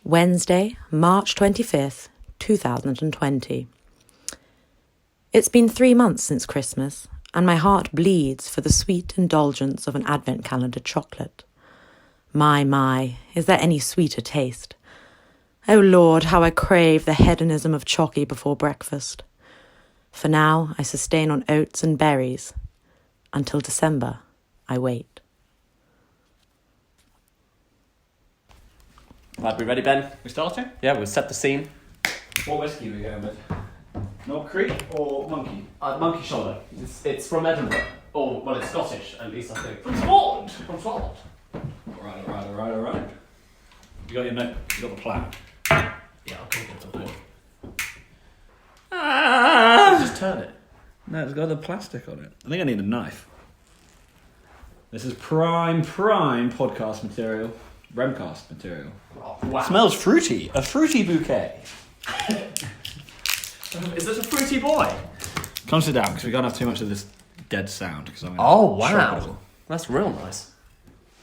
Wednesday, March 25th, 2020. It's been 3 months since Christmas, and my heart bleeds for the sweet indulgence of an advent calendar chocolate. My, is there any sweeter taste? Oh Lord, how I crave the hedonism of chocky before breakfast. For now, I sustain on oats and berries. Until December, I wait. Right, we ready, Ben? We starting? Yeah, we'll set the scene. What whiskey are we going with? Knob Creek or Monkey? Monkey Shoulder. It's from Edinburgh. Oh, well, it's Scottish, at least I think. From Scotland! From Scotland. Alright. You got your note, you got the plan. Yeah, I'll come get the board. Just turn it. No, it's got the plastic on it. I think I need a knife. This is prime podcast material. Remcast material. Oh, wow. Smells fruity. A fruity bouquet. Is this a fruity boy? Come sit down, because we can't have too much of this dead sound. Oh, wow. That's real nice.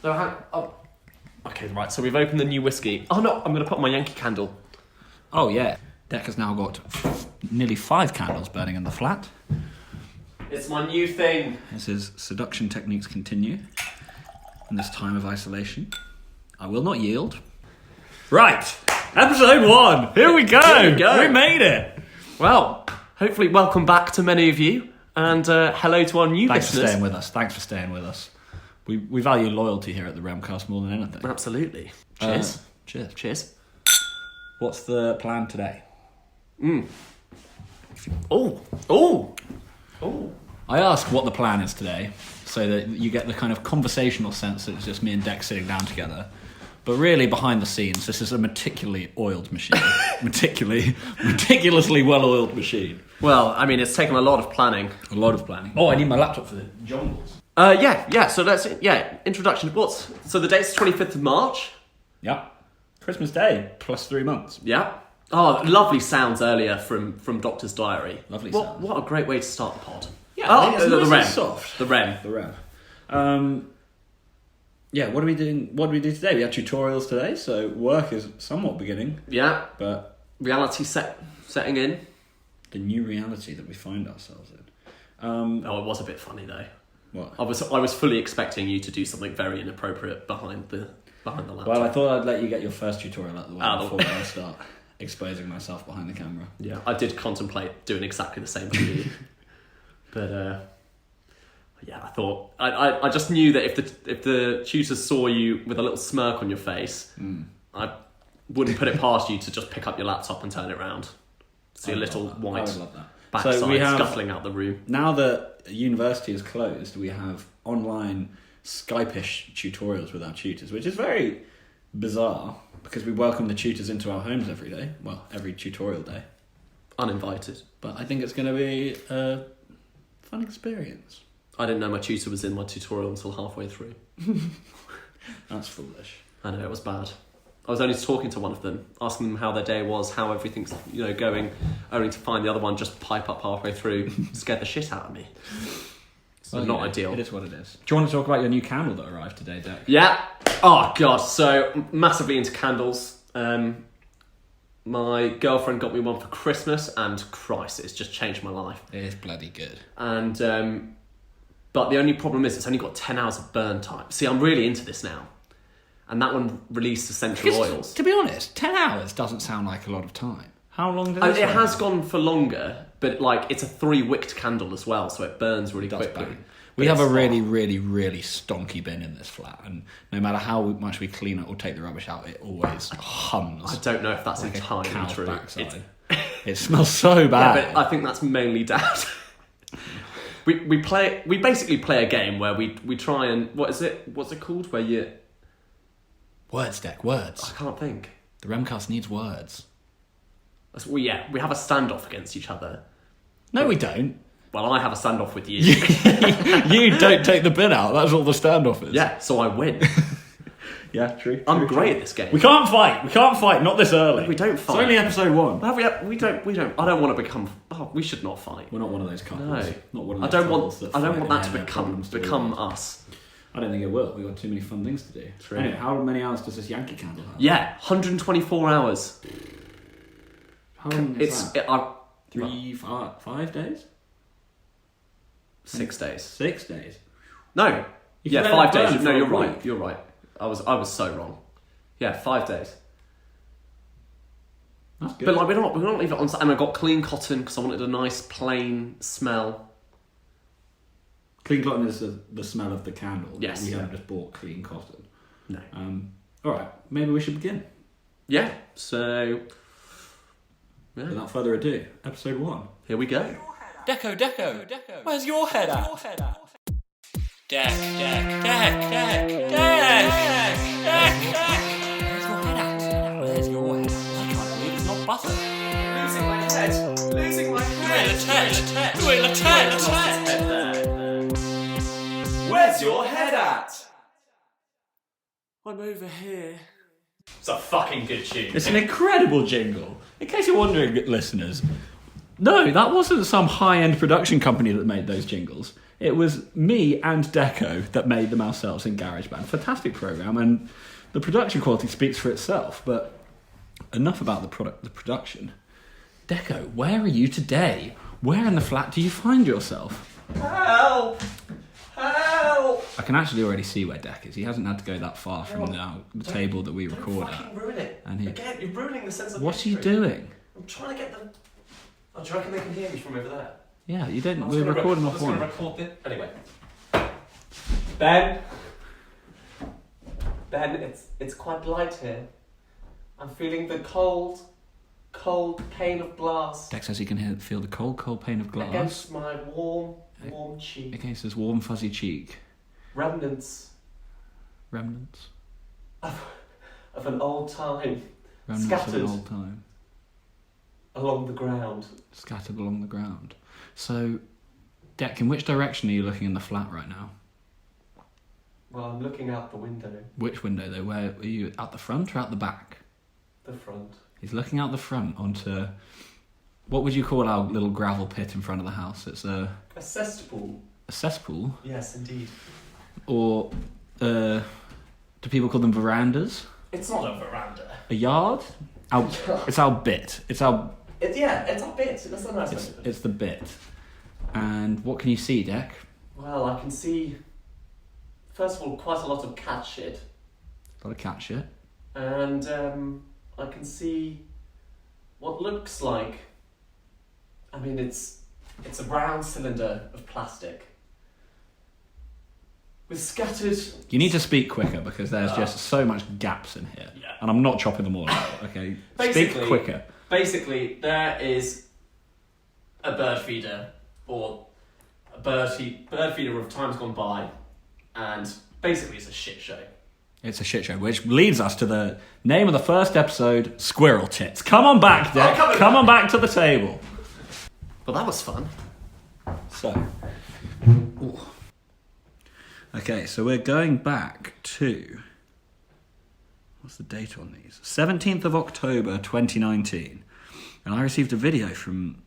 Okay, right, so we've opened the new whiskey. Oh, no, I'm going to put my Yankee candle. Oh, yeah. Deck has now got nearly 5 candles burning in the flat. It's my new thing. This is seduction techniques continue in this time of isolation. I will not yield. Right, episode 1. Here we go. Here we go. We made it. Well, hopefully welcome back to many of you, and hello to our new Thanks for listeners. staying with us. We value loyalty here at the Remcast more than anything. Absolutely. Cheers. Cheers. What's the plan today? Oh. I ask what the plan is today, so that you get the kind of conversational sense that it's just me and Dex sitting down together. But really, behind the scenes, this is a meticulously oiled machine. Meticulously well-oiled machine. Well, I mean, it's taken a lot of planning. A lot of planning. Oh, I need my laptop for the jungles. So introduction to what's... So the date's 25th of March. Yeah. Christmas Day, plus 3 months. Yeah. Oh, lovely sounds earlier from Doctor's Diary. Lovely sounds. What a great way to start the pod. Yeah, it's the nice Rem. and soft. The Rem. The Rem. Yeah, what are we doing? What do we do today? We had tutorials today, so work is somewhat beginning. Yeah. But reality setting in. The new reality that we find ourselves in. It was a bit funny though. What? I was fully expecting you to do something very inappropriate behind the laptop. Well, I thought I'd let you get your first tutorial out of the way Out of the before I start exposing myself behind the camera. Yeah, I did contemplate doing exactly the same to you. But yeah, I thought I just knew that if the tutors saw you with a little smirk on your face, I wouldn't put it past you to just pick up your laptop and turn it around. See a little white backside scuffling out the room. Now that university is closed, we have online Skype-ish tutorials with our tutors, which is very bizarre because we welcome the tutors into our homes every day. Well, every tutorial day. Uninvited. But I think it's going to be a fun experience. I didn't know my tutor was in my tutorial until halfway through. That's foolish. I know, it was bad. I was only talking to one of them, asking them how their day was, how everything's going, only to find the other one just pipe up halfway through, scared the shit out of me. So not ideal. It is what it is. Do you want to talk about your new candle that arrived today, Deck? Yeah. Oh, God. So, massively into candles. My girlfriend got me one for Christmas, and Christ, it's just changed my life. It is bloody good. And, but the only problem is it's only got 10 hours of burn time. See, I'm really into this now. And that one released essential oils. To be honest, 10 hours doesn't sound like a lot of time. How long does it has gone for longer, but it's a 3-wicked candle as well, so it burns really quickly. We have a really, really, really stonky bin in this flat, and no matter how much we clean it or take the rubbish out, it always hums. I don't know if that's like entirely a cow's true. Backside. It smells so bad. Yeah, but I think that's mainly down. We basically play a game where we try and what's it called? Where you words, Deck, words. I can't think. The Remcast needs words. We have a standoff against each other. No, we don't. Well, I have a standoff with you. You don't take the bin out. That's all the standoff is. Yeah, so I win. Yeah, true. I'm great at this game. We can't fight. Not this early. We don't fight. It's only episode 1. We don't. I don't want to become. Oh, we should not fight. We're not one of those couples. No. Not one of those I don't want couples that to become us. I don't think it will. We've got too many fun things to do. True. Anyway, how many hours does this Yankee Candle have? Yeah, 124 hours. How long is that? 5 days? 6 days. 6 days? No. You Yeah, can 5 let it days. burn No, for a you're week. right. You're right. I was so wrong. Yeah, 5 days. That's good. But like, we're not leaving it on. And I got clean cotton because I wanted a nice plain smell. Clean cotton is the smell of the candle. Yes. We haven't just bought clean cotton. No. All right, maybe we should begin. Yeah. So. Yeah. Without further ado, episode 1. Here we go. Deco, where's your head at? Deck. Where's your head at? I can't believe it's not butter. Losing my head. Where's your head at? I'm over here. It's a fucking good tune. It's an incredible jingle. In case you're wondering, listeners, no, that wasn't some high-end production company that made those jingles. It was me and Deco that made them ourselves in GarageBand. Fantastic program, and the production quality speaks for itself. But enough about the production. Deco, where are you today? Where in the flat do you find yourself? Help! I can actually already see where Deck is. He hasn't had to go that far from the table that we record Don't at. fucking ruin it. And Again, you're ruining the sense of What are you history. doing? I'm trying to get them. Oh, do you reckon they can hear me from over there? Yeah, you didn't. I'm just We're gonna recording I'm off just gonna one. record this. Anyway. Ben, it's quite light here. I'm feeling the cold pane of glass Deck says he can feel the cold pane of glass against my warm cheek. against his warm, fuzzy cheek. Remnants Remnants of an old time of an Scattered. old time along the ground. scattered along the ground. So, Deck, in which direction are you looking in the flat right now? Well, I'm looking out the window, Which window though? Where are you? At the front or at the back? the front. He's looking out the front onto, what would you call our little gravel pit in front of the house? It's a A cesspool. cesspool, Yes, indeed. or do people call them verandas? It's not a veranda. A yard? It's our bit. It's our. It's a bit. That's a nice way to put it. It's the bit. And what can you see, Deck? Well, I can see, first of all, quite a lot of cat shit. A lot of cat shit. And I can see what looks like, I mean, it's a round cylinder of plastic with scattered... You need to speak quicker because there's just so much gaps in here. Yeah. And I'm not chopping them all out, okay? Speak Basically- quicker. Basically, there is a bird feeder, or a bird feeder of times gone by, and basically it's a shit show. It's a shit show, which leads us to the name of the first episode, Squirrel Tits. Come on back, Deck. Come on back to the table. Well, that was fun. So, okay, so we're going back to, what's the date on these? 17th of October 2019. And I received a video from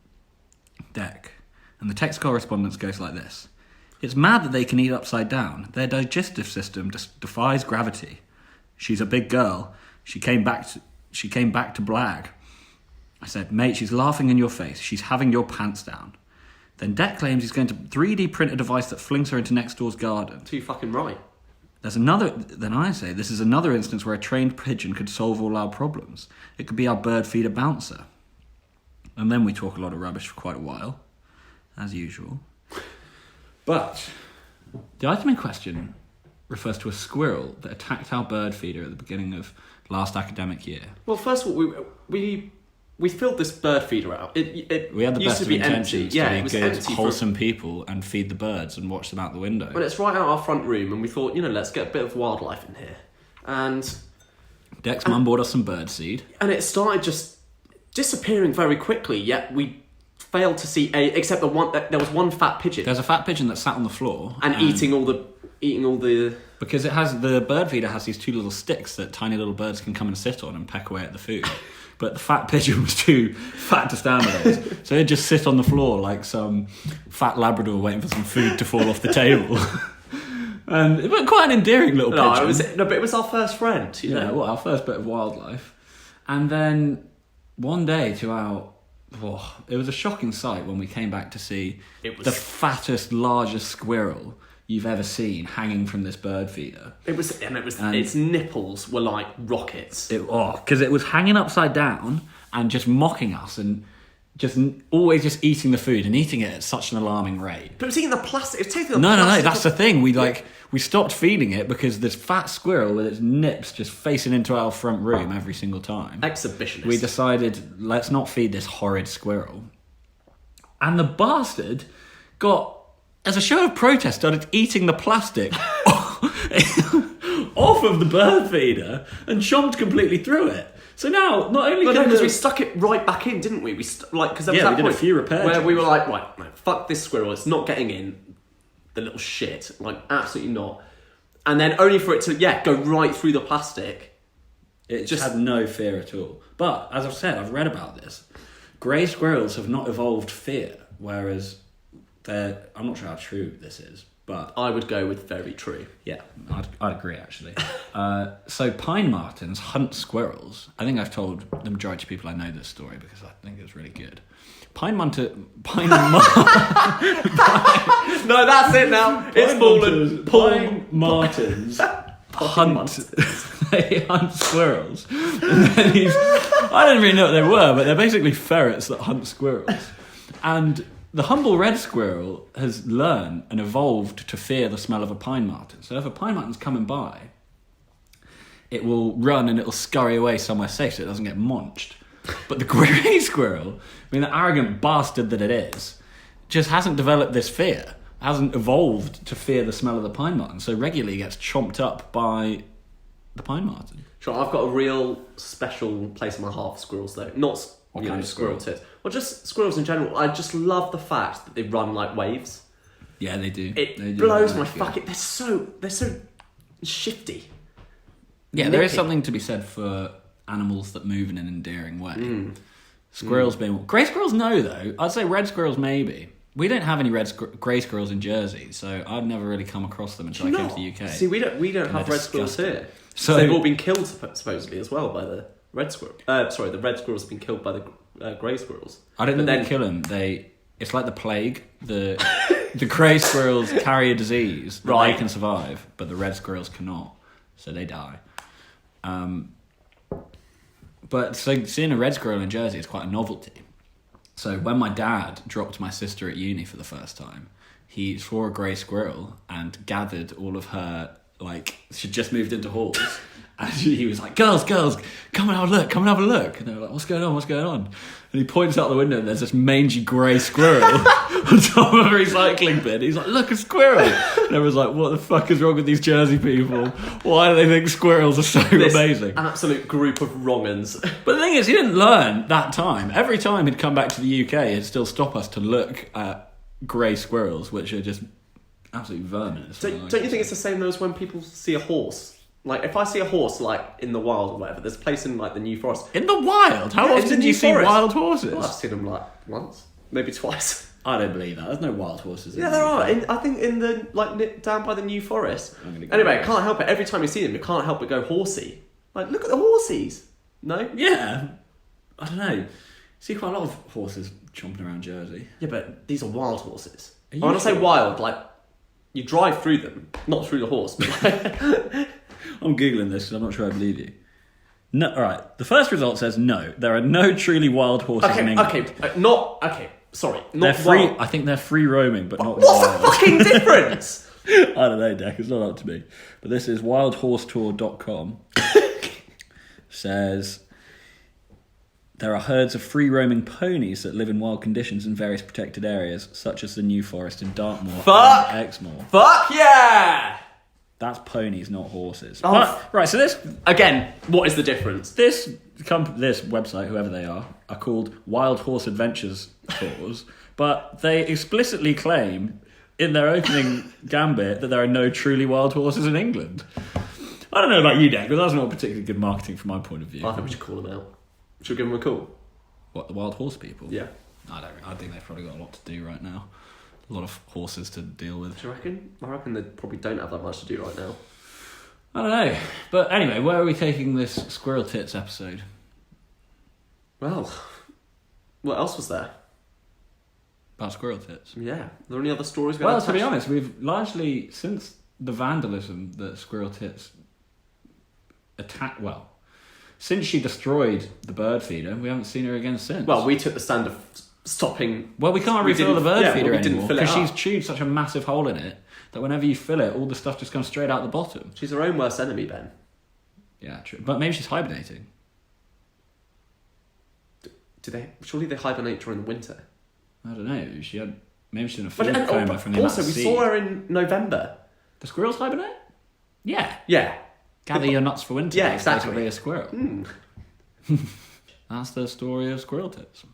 Deck, and the text correspondence goes like this. It's mad that they can eat upside down. Their digestive system defies gravity. She's a big girl. She came back to blag. I said, mate, she's laughing in your face. She's having your pants down. Then Deck claims he's going to 3D print a device that flings her into next door's garden. Too fucking right. Then I say, this is another instance where a trained pigeon could solve all our problems. It could be our bird feeder bouncer. And then we talk a lot of rubbish for quite a while, as usual. But the item in question refers to a squirrel that attacked our bird feeder at the beginning of last academic year. Well, first of all, we filled this bird feeder out. It We had the used best to of be intentions empty. Yeah, to it be was good, empty wholesome people and feed the birds and watch them out the window. Well, it's right out our front room, and we thought, let's get a bit of wildlife in here. And Deck's mum bought us some bird seed. it started just disappearing very quickly, yet we failed to see except there was one fat pigeon There's a fat pigeon that sat on the floor and eating all the because it has the bird feeder has these two little sticks that tiny little birds can come and sit on and peck away at the food. But the fat pigeon was too fat to stand on those, so it'd just sit on the floor like some fat Labrador waiting for some food to fall off the table. And but quite an endearing little pigeon. But it was our first friend. You know? Well, our first bit of wildlife. And then one day it was a shocking sight when we came back to see the fattest, largest squirrel you've ever seen hanging from this bird feeder. Its nipples were like rockets. Because it was hanging upside down and just mocking us and always just eating the food and eating it at such an alarming rate. But it was eating the plastic. It was taking the No, plastic. that's the thing. We stopped feeding it because this fat squirrel with its nips just facing into our front room every single time. Exhibitionist. We decided, let's not feed this horrid squirrel. And the bastard as a show of protest, started eating the plastic off of the bird feeder and chomped completely through it. So now, not only because we stuck it right back in, didn't we? Because there was that we did point a few repairs where we were like, right, no, fuck this squirrel, it's not getting in. The little shit, like absolutely not. And then only for it to go right through the plastic. It just had no fear at all. But as I've said, I've read about this. Grey squirrels have not evolved fear, whereas I'm not sure how true this is, but I would go with very true. Yeah, I'd agree actually. So pine martens hunt squirrels. I think I've told the majority of people I know this story because I think it's really good. No, that's it now. It's fallen. Pine martens they hunt squirrels. And then I don't really know what they were, but they're basically ferrets that hunt squirrels. And the humble red squirrel has learned and evolved to fear the smell of a pine marten. So if a pine marten's coming by, it will run and it'll scurry away somewhere safe so it doesn't get munched. But the grey squirrel, the arrogant bastard that it is, just hasn't developed this fear, hasn't evolved to fear the smell of the pine marten, so regularly gets chomped up by the pine marten. Sure, I've got a real special place in my heart for squirrels, though. Not What kind of squirrel? tits. Well, just squirrels in general. I just love the fact that they run like waves. Yeah, they do. It They do blows like my it. fucking... They're so shifty. Yeah, there is nippy. something to be said for animals that move in an endearing way. Squirrels being... Grey squirrels, no, though. I'd say red squirrels, maybe. We don't have any grey squirrels in Jersey, so I've never really come across them until I came to the UK. See, we don't have red squirrels disgusting. here. So- They've all been killed, supposedly, as well, by the red squirrel. The red squirrels have been killed by the grey squirrels. I don't think they kill them. It's like the plague. The grey squirrels carry a disease that Right. they can survive, but the red squirrels cannot, so they die. But so seeing a red squirrel in Jersey is quite a novelty. So when my dad dropped my sister at uni for the first time, he saw a grey squirrel and gathered all of her, she'd just moved into halls. And he was like, girls, come and have a look. And they were like, what's going on? And he points out the window and there's this mangy grey squirrel on top of a recycling bin. He's like, look, a squirrel. And everyone's like, what the fuck is wrong with these Jersey people? Why do they think squirrels are so amazing? Absolute group of wrong'uns. But the thing is, he didn't learn that time. Every time he'd come back to the UK, he'd still stop us to look at grey squirrels, which are just absolute vermin. Don't you think it's the same though as when people see a horse? Like, if I see a horse, in the wild or whatever, there's a place in, the New Forest. In the wild? How Yeah, in often the do you New see Forest. wild horses? Well, I've seen them, once. Maybe twice. I don't believe that. There's no wild horses. Yeah, there are. I think in the, down by the New Forest. I'm gonna go Anyway, with can't help it. Every time you see them, you can't help but go horsey. Look at the horsies. No? Yeah. I don't know. See quite a lot of horses chomping around Jersey. Yeah, but these are wild horses. Are you When I say sure? wild, you drive through them, not through the horse. But I'm Googling this because I'm not sure I believe you. No, alright. The first result says no. There are no truly wild horses in England. sorry. Not They're free. wild. I think they're free roaming, but not What's wild. the fucking difference? I don't know, Deck. It's not up to me. But this is wildhorsetour.com. Says there are herds of free-roaming ponies that live in wild conditions in various protected areas, such as the New Forest in Dartmoor Fuck! and Exmoor. Fuck yeah! That's ponies, not horses. Oh, But, right, so this Again, what is the difference? this website, whoever they are called Wild Horse Adventures Tours, but they explicitly claim in their opening gambit that there are no truly wild horses in England. I don't know about you, Deck, but that's not particularly good marketing from my point of view. I think we should call them out. Should we give them a call? What, the wild horse people? Yeah. I think they've probably got a lot to do right now. a lot of horses to deal with. Do you reckon? I reckon they probably don't have that much to do right now. I don't know. But anyway, where are we taking this Squirrel Tits episode? Well, what else was there? About Squirrel Tits? Yeah. Are there any other stories? Well, to be honest, we've largely, since the vandalism that Squirrel Tits attacked, well, since she destroyed the bird feeder, we haven't seen her again since. Well, we took the stand of stopping... Well, we can't refill the bird feeder we didn't anymore fill it because she's up. chewed such a massive hole in it that whenever you fill it, all the stuff just comes straight out the bottom. She's her own worst enemy, Ben. Yeah, true. But maybe she's hibernating. Surely they hibernate during the winter. I don't know. Maybe she's in a But food coma from the also, amount of we seed. saw her in November. The squirrels hibernate? Yeah. Yeah. Gather your nuts for winter. Yeah, It's exactly. basically a squirrel. That's the story of Squirrel Tits.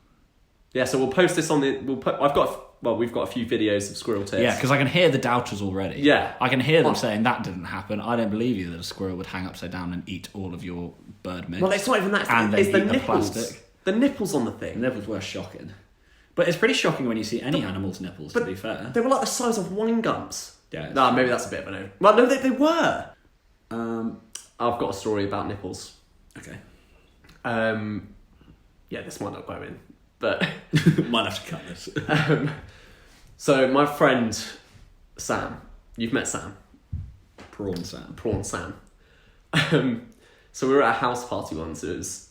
Yeah, so we'll post this on the... we've got a few videos of Squirrel Tits. Yeah, because I can hear the doubters already. Yeah. I can hear them saying that didn't happen. I don't believe you that a squirrel would hang upside down and eat all of your bird mix. Well, it's not even that. And It's then the eat the nipples. plastic. The nipples on the The thing. nipples were shocking. But it's pretty shocking when you see any animal's nipples, to be fair. They were like the size of wine gums. Yeah. Nah, maybe that's a bit of an... Well, no, they were. I've got a story about nipples. Okay. Yeah, this might not go in, but... Might have to cut this. So my friend Sam, you've met Sam, Prawn Sam. Prawn Sam. So we were at a house party once. It was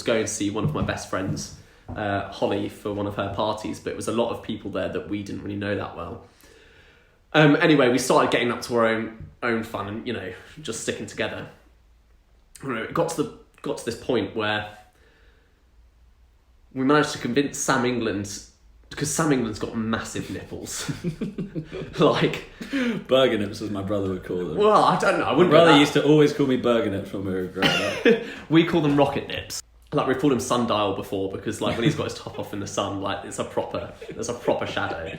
going to see one of my best friends, Holly, for one of her parties, but it was a lot of people there that we didn't really know that well. Anyway, we started getting up to our own fun and just sticking together. It got to this point where we managed to convince Sam England, because Sam England's got massive nipples. Like... Burger nips, as my brother would call them. Well, I don't know. I wouldn't My go brother that- used to always call me burger nips when we were growing up. We call them rocket nips. Like, we've called him sundial before because, like, when he's got his top off in the sun, like, there's a proper shadow.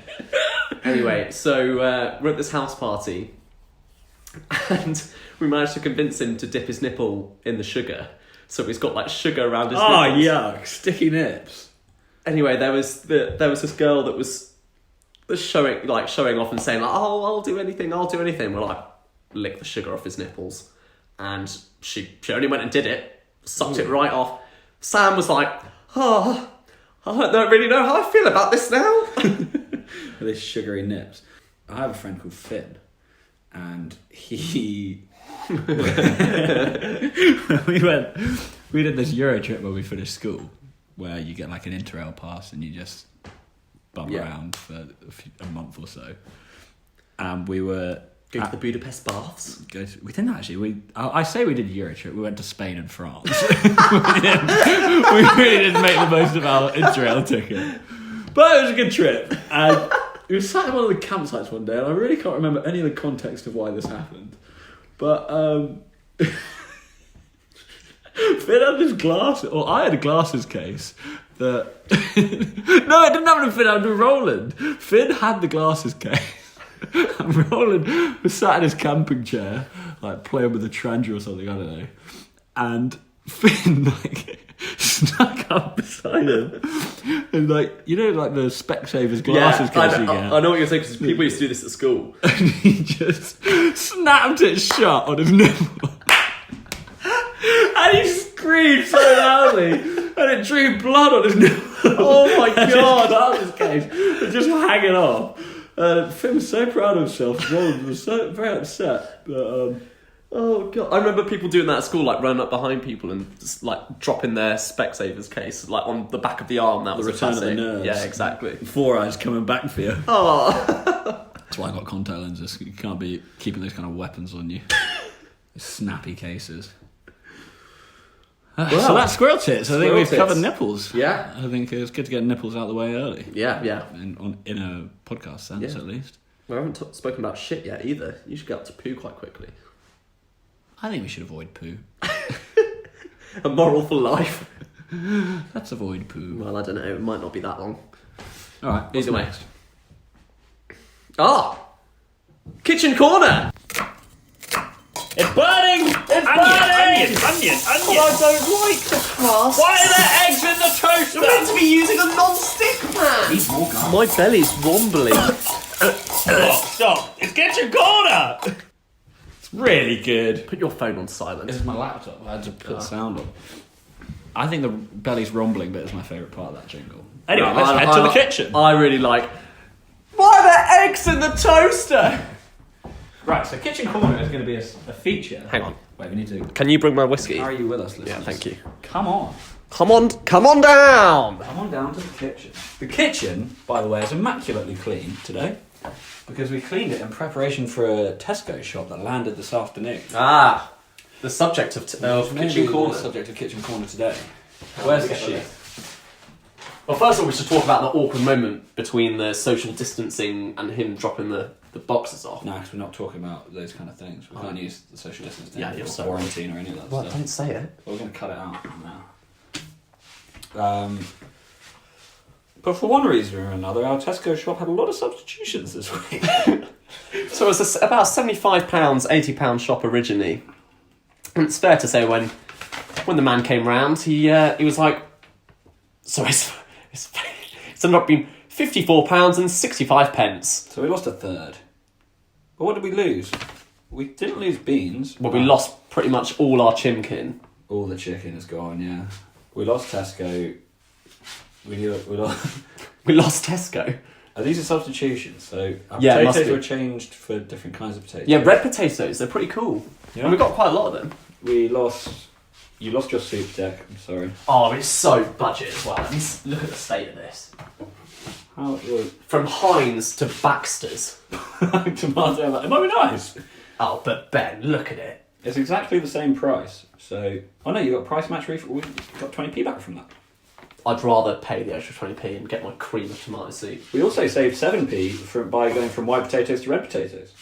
Anyway, so we're at this house party and we managed to convince him to dip his nipple in the sugar. So he's got, like, sugar around his Oh, nipples. yuck. Sticky nips. Anyway, there was this girl that was showing off and saying, like, oh, I'll do anything. We're like, lick the sugar off his nipples. And she only went and did it, sucked it right off. Sam was like, oh, I don't really know how I feel about this now. With his sugary nips. I have a friend called Finn, and we did this Euro trip where we finished school, where you get like an Interrail pass and you just bum around for a month or so. And we were Go to the Budapest baths. we didn't actually. I say we did a Euro trip. We went to Spain and France. we really didn't make the most of our Interrail ticket, but it was a good trip. And we were sat in one of the campsites one day, and I really can't remember any of the context of why this happened. But Finn had this glass, or I had a glasses case that. No, I didn't have it. Finn had Roland. Finn had the glasses case. And Roland was sat in his camping chair, like playing with a Trangia or something, I don't know. And Finn, like, snuck up beside him. And, like, the Specsavers glasses case you get. I know what you're saying, because people used to do this at school. And he just snapped it shut on his nipple. And he screamed so loudly, and it drew blood on his nipple. Oh my And God. his glasses case was just hanging off. Finn was so proud of himself. Roland was so very upset. But, Oh God! I remember people doing that at school, like running up behind people and just like dropping their Specsavers case, like on the back of the arm. That was return of the classic. nerves. Yeah, exactly. 4 eyes coming back for you. Oh, That's why I got contact lenses. You can't be keeping those kind of weapons on you. Snappy cases. So that's Squirrel Tits. I think Squirrel we've Tits. covered nipples. Yeah. I think it's good to get nipples out of the way early. yeah. In a podcast sense, Yeah. at least. We haven't spoken about shit yet either. You should get up to poo quite quickly. I think we should avoid poo. A moral for life. Let's avoid poo. Well, I don't know. It might not be that long. All right. What's Either way. next? Kitchen corner. It's burning! It's burning! Onion! I don't like the crust. Why are there eggs in the toaster? You're meant to be using a non-stick pan. Need more garlic. My belly's wobbling. Stop! It's Kitchen Corner! It's really good. Put your phone on silent. This is my laptop. I had to put the sound on. I think the belly's rumbling bit is my favourite part of that jingle. Anyway, let's head to the kitchen. I really like... Why are there eggs in the toaster? Right, so Kitchen Corner is going to be a feature. Hang on. Wait, we need to... Can you bring my whiskey? How are you with us, listeners? Yeah, thank you. Come on. Come on down! Come on down to the kitchen. The kitchen, by the way, is immaculately clean today because we cleaned it in preparation for a Tesco shop that landed this afternoon. Ah, the subject of Maybe Kitchen Corner. The subject of Kitchen Corner today. Where's the sheet? Well, first of all, we should talk about the awkward moment between the social distancing and him dropping the boxes off. No, because we're not talking about those kind of things. We can't use the social distancing Yeah, you're or so quarantine or any of that Well, stuff. don't say it. Well, we're going to cut it out now. But for one reason or another, our Tesco shop had a lot of substitutions this week. So it was about £75, £80 shop originally. And it's fair to say when the man came round, he was like, so it's ended up being £54 and 65 pence. So we lost a third. But what did we lose? We didn't lose beans. Well, we lost pretty much all our chimkin. All the chicken is gone, yeah. We lost Tesco. We lost... We lost Tesco. These are substitutions, so our Yeah, it must potatoes be. were changed for different kinds of potatoes. Yeah, red potatoes, they're pretty cool. Yeah. And we got quite a lot of them. We lost... You lost your soup deck, I'm sorry. Oh, it's so budget as well. Look at the state of this. How... From Heinz to Baxter's. Tomato... It might be nice. Oh, but Ben, look at it. It's exactly the same price, so... Oh no, you got price match refund. We got 20p back from that. I'd rather pay the extra 20p and get my cream of tomato soup. We also saved 7p by going from white potatoes to red potatoes.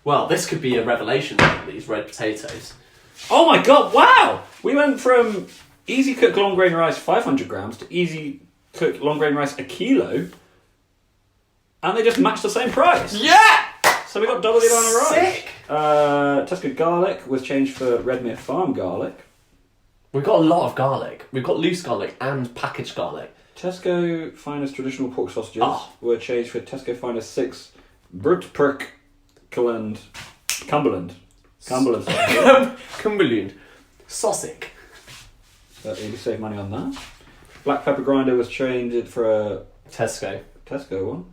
Well, this could be a revelation, these red potatoes. Oh my god, wow! We went from easy cook long grain rice 500 grams to easy cook long grain rice a kilo, and they just matched the same price. Yeah! So we got double the amount of rice. Sick! Tesco garlic was changed for Redmere Farm garlic. We've got a lot of garlic. We've got loose garlic and packaged garlic. Tesco Finest traditional pork sausages Oh. were changed for Tesco Finest 6 Brutperk Cumberland. Cumberland. Sausage. So you save money on that. Black pepper grinder was changed for a Tesco. Tesco one.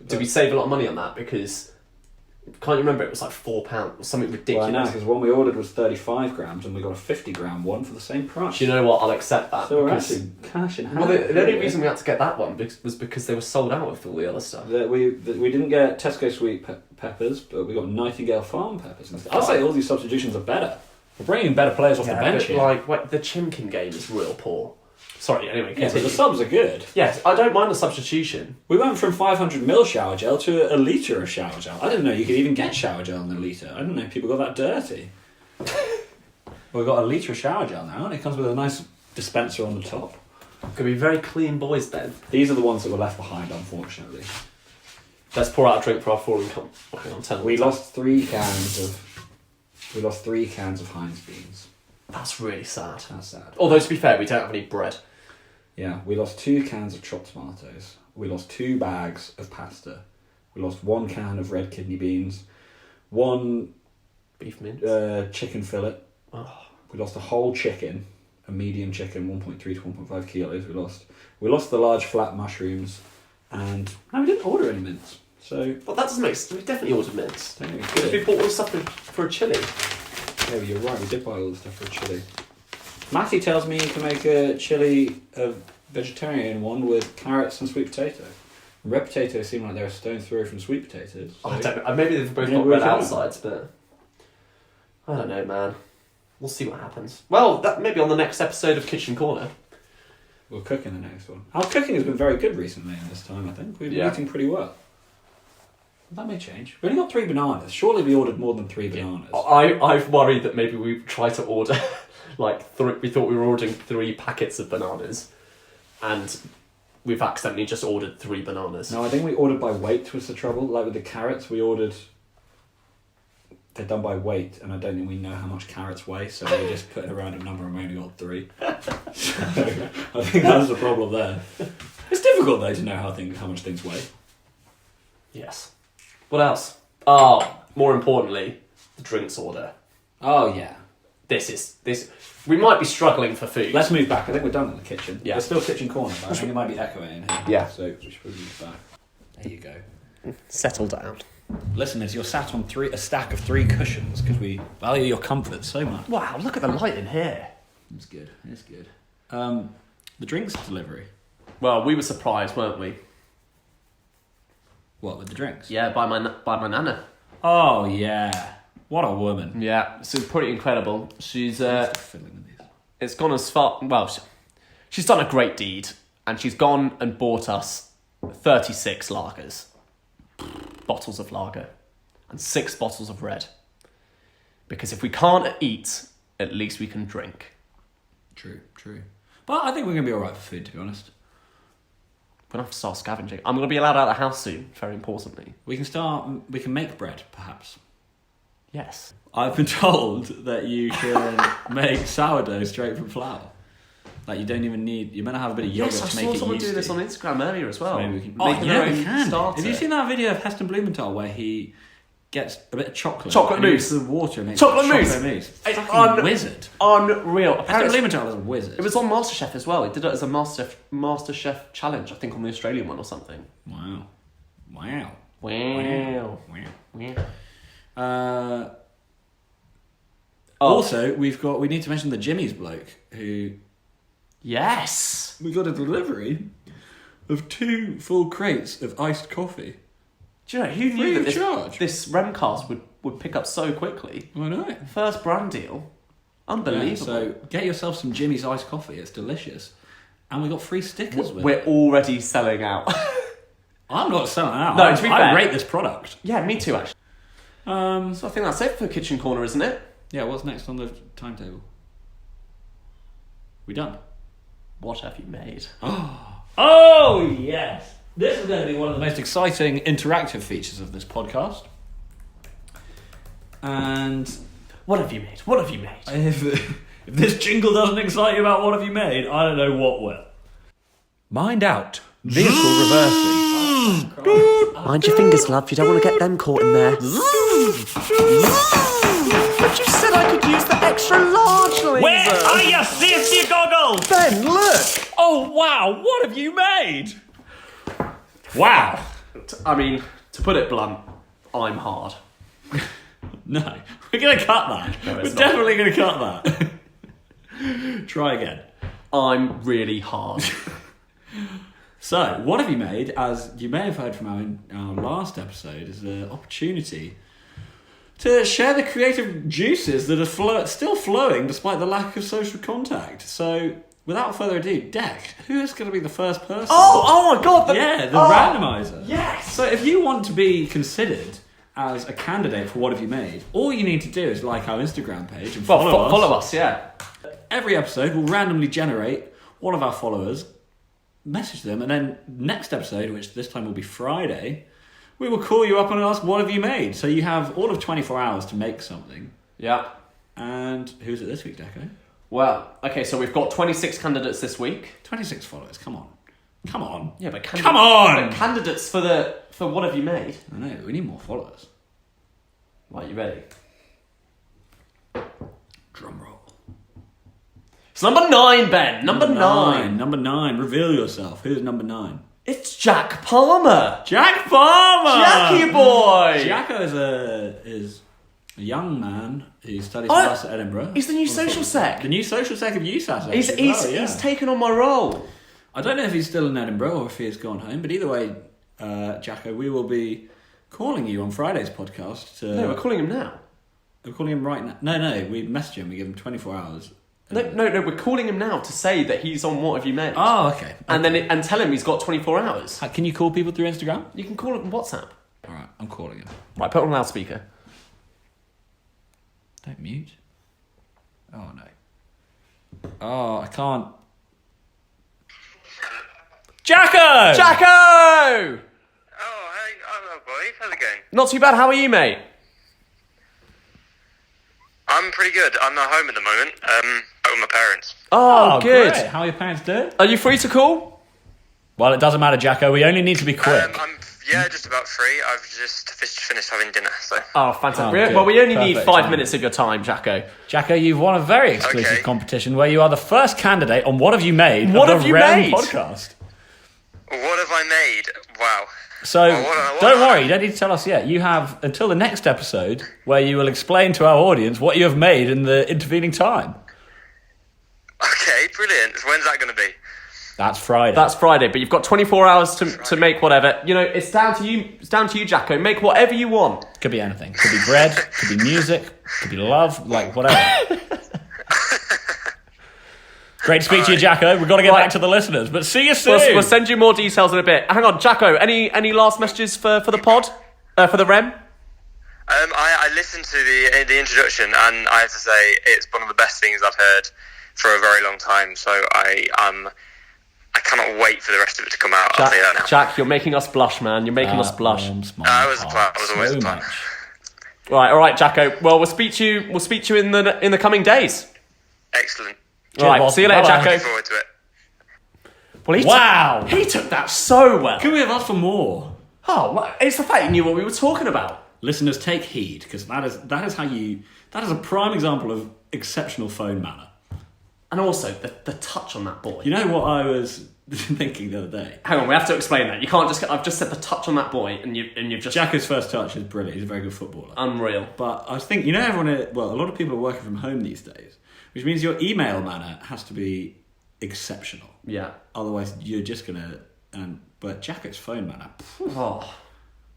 Did we save a lot of money on that? Because, can't you remember, it was like £4 or something Well, ridiculous. no, because one we ordered was 35 grams and we got a 50 gram one for the same price. Do you know what? I'll accept that. So we're because- actually cash in hand. Well, the only reason we had to get that one was because they were sold out with all the other stuff. That we didn't get Tesco sweet peppers, but we got Nightingale farm peppers instead. I'd say all these substitutions are better. We're bringing better players off the bench but here. like the chimkin game is real poor. Sorry, anyway, Yeah, but continue. the subs are good. Yes, I don't mind the substitution. We went from 500ml shower gel to a litre of shower gel. I didn't know you could even get shower gel in a litre. I didn't know people got that dirty. We've got a litre of shower gel now, and it comes with a nice dispenser on the top. Could be very clean boys then. These are the ones that were left behind, unfortunately. Let's pour out a drink for our fallen com. Okay, I'm telling We you. lost 3 cans of Heinz beans. That's really sad. That's sad. Although to be fair, we don't have any bread. Yeah, we lost 2 cans of chopped tomatoes. We lost 2 bags of pasta. We lost 1 can of red kidney beans. 1 Beef mince. chicken fillet. Oh. We lost a whole chicken, a medium chicken, 1.3 to 1.5 kilos. We lost the large flat mushrooms, and no, we didn't order any mince. So Well, that doesn't make sense. We definitely ordered mince. don't think we Because did. we bought all the stuff for a chili. Yeah, you're right. We did buy all the stuff for a chili. Matty tells me you can make a chili, a vegetarian one with carrots and sweet potato. Red potatoes seem like they're a stone's throw from sweet potatoes. So I don't know. Maybe they've both Yeah, got we red can. outsides, but I don't know, man. We'll see what happens. Well, that maybe on the next episode of Kitchen Corner. we'll cook in the next one. Our cooking has been very good recently in this time, I think. We've been Yeah. eating pretty well. That may change. We only got 3 bananas. Surely we ordered more than 3 bananas. I've worried that maybe we try to order we thought we were ordering 3 packets of bananas, and we've accidentally just ordered 3 bananas. No, I think we ordered by weight was the trouble. Like with the carrots, we ordered... They're done by weight, and I don't think we know how much carrots weigh, so we just put in a random number and we only got 3. So I think that's the problem there. It's difficult though to know how much things weigh. Yes. What else? Oh, more importantly, the drinks order. Oh yeah. This. We might be struggling for food. Let's move back. I think we're done in the kitchen. Yeah. There's still kitchen corner, but I think it might be echoing in here. Yeah. So we should probably move back. There you go. Settle down. Listeners, you're sat on a stack of 3 cushions because we value your comfort so much. Wow, look at the light in here. It's good. It's good. The drinks delivery. Well, we were surprised, weren't we? What with the drinks? Yeah, by my nana. Oh yeah. What a woman. Yeah, it's pretty incredible. She's Fiddling with these. it's gone as far. Well, she's done a great deed, and she's gone and bought us 36 lagers, bottles of lager, and 6 bottles of red. Because if we can't eat, at least we can drink. True. But I think we're gonna be alright for food, to be honest. We're gonna have to start scavenging. I'm gonna be allowed out of the house soon. Very importantly. We can make bread, perhaps. Yes. I've been told that you can make sourdough straight from flour. Like you don't even need. You're meant to have a bit of yogurt Yes, I to make saw it someone do yeasty. this on Instagram earlier as well. So maybe we can. Making their own starter. Have you seen that video of Heston Blumenthal where he gets a bit of chocolate? Chocolate and mousse. mixes the water and makes Chocolate chocolate mousse. mousse. Fucking wizard. Unreal. Heston Apparently, Blumenthal is a wizard. it was on MasterChef as well. He did it as a MasterChef challenge, I think, on the Australian one or something. Wow. Wow. Also, we need to mention the Jimmy's bloke who Yes. we got a delivery of 2 full crates of iced coffee. Do you know who Free knew of that charge. this Remcast would pick up so quickly? I know. First brand deal. Unbelievable. Yeah, so get yourself some Jimmy's iced coffee. It's delicious, and we got free stickers with We're it. already selling out. I'm not selling out. No, to be I fair- rate this product. Yeah, me too, actually. So I think that's it for Kitchen Corner, isn't it? Yeah, what's next on the timetable? We done? What have you made? Oh yes, this is going to be one of the most exciting interactive features of this podcast. And What have you made? What have you made? if this jingle doesn't excite you about what have you made, I don't know what will. Mind out. Vehicle reversing. Mind your fingers, love. You don't want to get them caught in there. But you said I could use the extra large laser. Where are your safety goggles? Ben, look! Oh wow, what have you made? Wow. I mean, to put it blunt, I'm hard. No, we're going to cut that. No, we're it's not. definitely going to cut that. Try again. I'm really hard. So, what have you made? As you may have heard from our last episode, is an opportunity to share the creative juices that are still flowing despite the lack of social contact. So, without further ado, Deck, who is going to be the first person? Oh my god! The randomizer. Yes! So, if you want to be considered as a candidate for What Have You Made, all you need to do is like our Instagram page and follow us. Follow us, yeah. Every episode will randomly generate one of our followers, message them, and then next episode, which this time will be Friday, we will call you up and ask, what have you made? So you have all of 24 hours to make something. Yeah. And who's it this week, Deco? Well, okay, so we've got 26 candidates this week. 26 followers, come on. Come on. Yeah, but Come on! but candidates for what have you made? I know, we need more followers. Right, you ready? Drum roll. It's number 9, Ben. Number 9. Number 9, reveal yourself. Who's number 9? It's Jack Palmer. Jack Palmer! Jackie boy. Jacko is a young man who studies Oh, with us at Edinburgh. he's the new social sec. The new social sec of USAS. He's actually, as well, yeah. taken on my role. I don't know if he's still in Edinburgh or if he has gone home, but either way, Jacko, we will be calling you on Friday's podcast. No, we're calling him now. We're calling him right now. No, we message him. We give him 24 hours. No, we're calling him now to say that he's on What Have You Made. Oh, okay. And then and tell him he's got 24 hours. Can you call people through Instagram? You can call him on WhatsApp. All right, I'm calling him. Right, put it on loudspeaker. Don't mute. Oh no. Oh, I can't. Jacko! Jacko! Oh, hello, boys. How's it going? Not too bad. How are you, mate? I'm pretty good. I'm not home at the moment. Out with my parents. Oh, good. Great. How are your parents doing? Are you free to call? Well, it doesn't matter, Jacko. We only need to be quick. I'm just about free. I've just finished having dinner, so. Oh, fantastic. Oh, Brilliant. good. Well, we only need Perfect 5 timing. minutes of your time, Jacko. Jacko, you've won a very exclusive Okay. competition where you are the first candidate on What Have You Made? What of have the you Rem made? podcast. What have I made? Wow. So what- don't worry, you don't need to tell us yet. You have until the next episode where you will explain to our audience what you have made in the intervening time. Okay, brilliant. So when's that going to be? That's Friday. That's Friday, but you've got 24 hours to make whatever. You know, it's down to you. It's down to you, Jacko. Make whatever you want. Could be anything. Could be bread, could be music, could be love, like whatever. Great to speak to you, Jacko. We've got to get Right. back to the listeners, but see you soon. We'll send you more details in a bit. Hang on, Jacko. Any last messages for the pod? For the Rem? I listened to the introduction, and I have to say it's one of the best things I've heard for a very long time. So I cannot wait for the rest of it to come out. I'll say that now. Jack, you're making us blush, man. You're making us blush. That was a plan. That was always a plan. All right, Jacko. Well, we'll speak to you in the coming days. Excellent. All right, boss. see you later, Bye-bye. Jacko. Looking forward to it. Well, Wow. he took that so well. Can we have asked for more? Oh, well, it's the fact you knew what we were talking about. Listeners, take heed, because that is a prime example of exceptional phone manner. And also, the touch on that boy. You know what I was thinking the other day? Hang on, we have to explain that. You can't just... I've just said the touch on that boy, and you've just... Jacko's first touch is brilliant. He's a very good footballer. Unreal. But I was thinking, a lot of people are working from home these days, which means your email manner has to be exceptional. Yeah. Otherwise, you're just gonna. But Jacko's phone manner.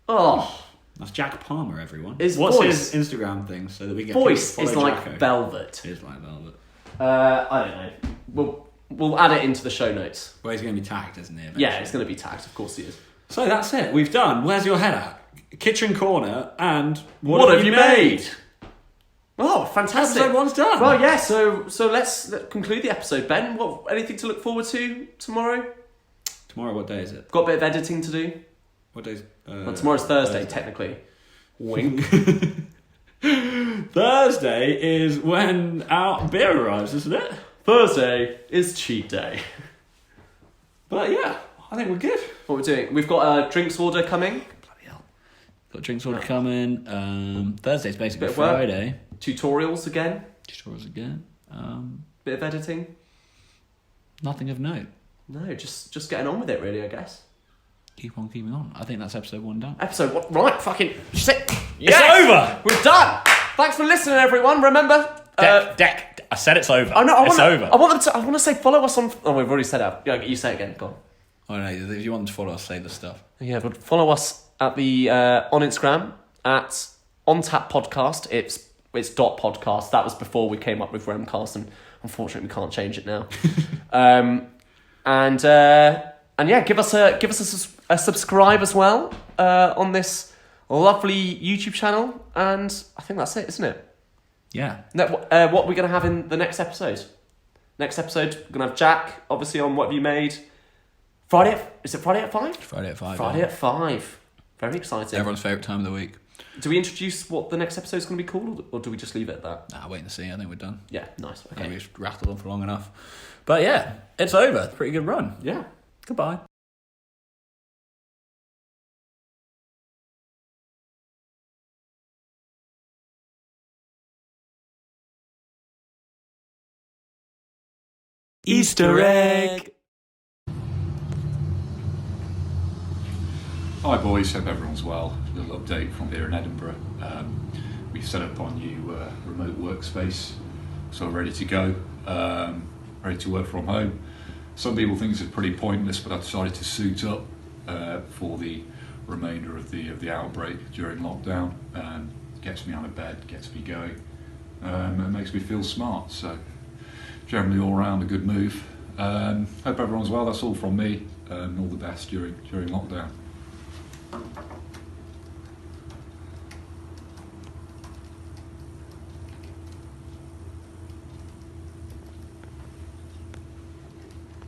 Oh. That's Jack Palmer, everyone. His What's voice- his Instagram thing so that we get Voice people to is follow like Jacko? velvet. It is like velvet. I don't know. We'll add it into the show notes. Well, he's going to be tagged, isn't he? eventually? Yeah, it's going to be tagged. Of course he is. So that's it. We've done. Where's your head at? Kitchen corner and What have you made? Oh, fantastic! Episode one's done. Well, yeah. So let's conclude the episode. Ben, anything to look forward to tomorrow? Tomorrow, what day is it? Got a bit of editing to do. What day's? Well, tomorrow's Thursday, technically. Wink. Thursday is when our beer arrives, isn't it? Thursday is cheat day. But yeah, I think we're good. What we're doing? We've got a drinks order coming. Bloody hell. Got drinks order coming. Thursday's basically Bit of work. Friday. Tutorials again. Tutorials again. Bit of editing. Nothing of note. No, just getting on with it, really. I guess. Keep on keeping on. I think that's episode one done. Episode what? Right, fucking. It's over! We're done. Thanks for listening, everyone. Remember. Deck. I said it's over. Oh no! It's over. I want to say follow us on. Oh, we've already said it. Yeah, you say it again. Go on. Oh no, if you want them to follow us, say the stuff. Yeah, but follow us at the on Instagram at OnTap Podcast. It's .podcast. That was before we came up with Remcast, and unfortunately we can't change it now. And yeah, give us a subscribe as well on this lovely YouTube channel, and I think that's it, isn't it? Yeah. What are we going to have in the next episode? Next episode, we're going to have Jack, obviously, on What Have You Made? Is it Friday at 5? Friday at 5. Friday yeah. at 5. Very exciting. Everyone's favourite time of the week. Do we introduce what the next episode is going to be called, or do we just leave it at that? Nah, wait and see. I think we're done. Yeah, nice. Okay. Okay. We've rattled on for long enough. But yeah, it's over. It's a pretty good run. Yeah. Goodbye. Easter egg. Hi boys, hope everyone's well. A little update from here in Edinburgh. We've set up our new remote workspace, so we're ready to go, ready to work from home. Some people think this is pretty pointless, but I decided to suit up for the remainder of the outbreak during lockdown. Gets me out of bed, gets me going, it makes me feel smart, so generally all around a good move. Hope everyone's well, that's all from me, and all the best during lockdown.